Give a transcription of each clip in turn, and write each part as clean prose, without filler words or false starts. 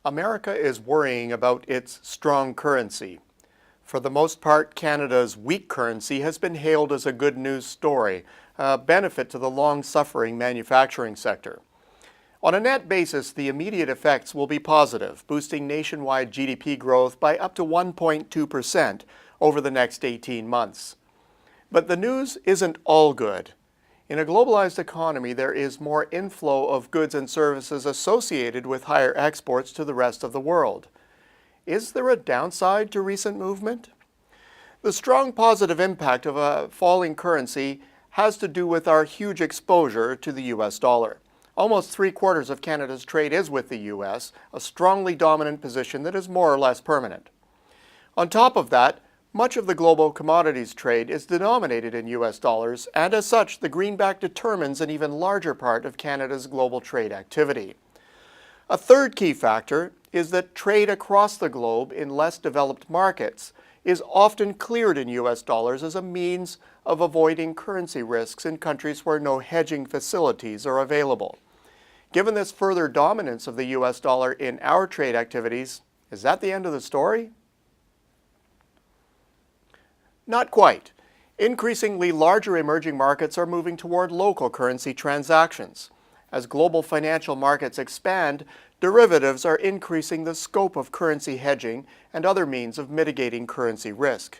America is worrying about its strong currency. For the most part, Canada's weak currency has been hailed as a good news story, a benefit to the long-suffering manufacturing sector. On a net basis, the immediate effects will be positive, boosting nationwide GDP growth by up to 1.2% over the next 18 months. But the news isn't all good. In a globalized economy, there is more inflow of goods and services associated with higher exports to the rest of the world. Is there a downside to recent movement? The strong positive impact of a falling currency has to do with our huge exposure to the US dollar. Almost 3/4 of Canada's trade is with the US, a strongly dominant position that is more or less permanent. On top of that, much of the global commodities trade is denominated in US dollars, and as such, the greenback determines an even larger part of Canada's global trade activity. A third key factor is that trade across the globe in less developed markets is often cleared in US dollars as a means of avoiding currency risks in countries where no hedging facilities are available. Given this further dominance of the US dollar in our trade activities, is that the end of the story? Not quite. Increasingly larger emerging markets are moving toward local currency transactions. As global financial markets expand, derivatives are increasing the scope of currency hedging and other means of mitigating currency risk.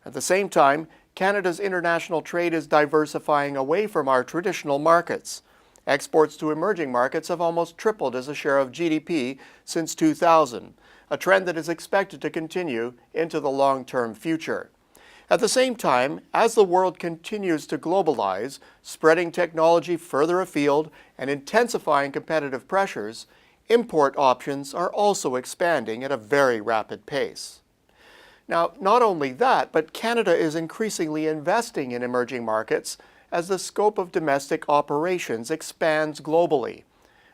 At the same time, Canada's international trade is diversifying away from our traditional markets. Exports to emerging markets have almost tripled as a share of GDP since 2000, a trend that is expected to continue into the long-term future. At the same time, as the world continues to globalize, spreading technology further afield and intensifying competitive pressures, import options are also expanding at a very rapid pace. Now, not only that, but Canada is increasingly investing in emerging markets as the scope of domestic operations expands globally.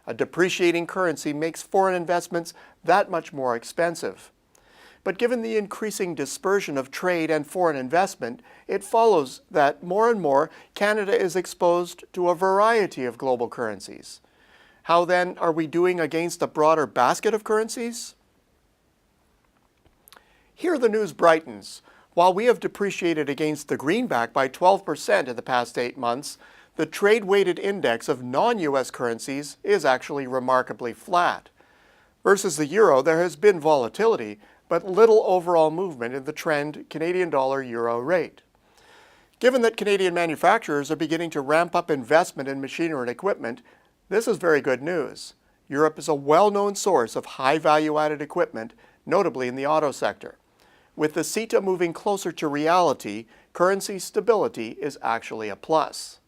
A depreciating currency makes foreign investments that much more expensive. But given the increasing dispersion of trade and foreign investment, it follows that more and more Canada is exposed to a variety of global currencies. How then are we doing against a broader basket of currencies? Here the news brightens. While we have depreciated against the greenback by 12% in the past 8 months, the trade-weighted index of non-US currencies is actually remarkably flat. Versus the euro, there has been volatility, but little overall movement in the trend Canadian dollar-euro rate. Given that Canadian manufacturers are beginning to ramp up investment in machinery and equipment, this is very good news. Europe is a well-known source of high value-added equipment, notably in the auto sector. With the CETA moving closer to reality, currency stability is actually a plus.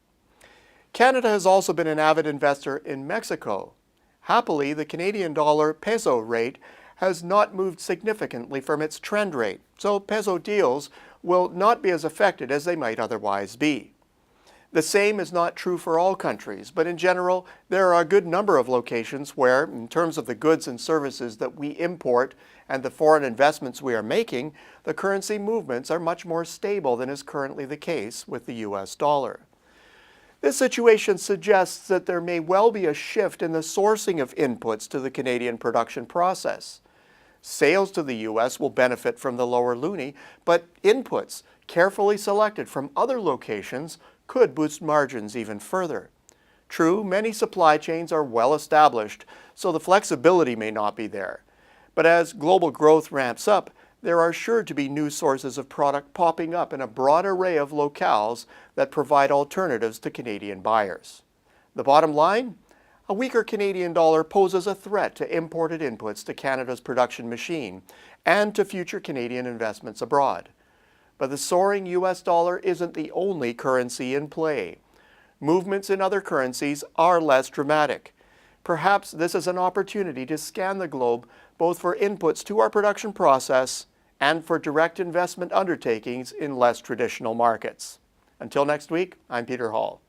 Canada has also been an avid investor in Mexico. Happily, the Canadian dollar-peso rate has not moved significantly from its trend rate, so peso deals will not be as affected as they might otherwise be. The same is not true for all countries, but in general, there are a good number of locations where, in terms of the goods and services that we import and the foreign investments we are making, the currency movements are much more stable than is currently the case with the US dollar. This situation suggests that there may well be a shift in the sourcing of inputs to the Canadian production process. Sales to the US will benefit from the lower loonie, but inputs carefully selected from other locations could boost margins even further. True, many supply chains are well established, so the flexibility may not be there. But as global growth ramps up, there are sure to be new sources of product popping up in a broad array of locales that provide alternatives to Canadian buyers. The bottom line? A weaker Canadian dollar poses a threat to imported inputs to Canada's production machine and to future Canadian investments abroad. But the soaring US dollar isn't the only currency in play. Movements in other currencies are less dramatic. Perhaps this is an opportunity to scan the globe both for inputs to our production process and for direct investment undertakings in less traditional markets. Until next week, I'm Peter Hall.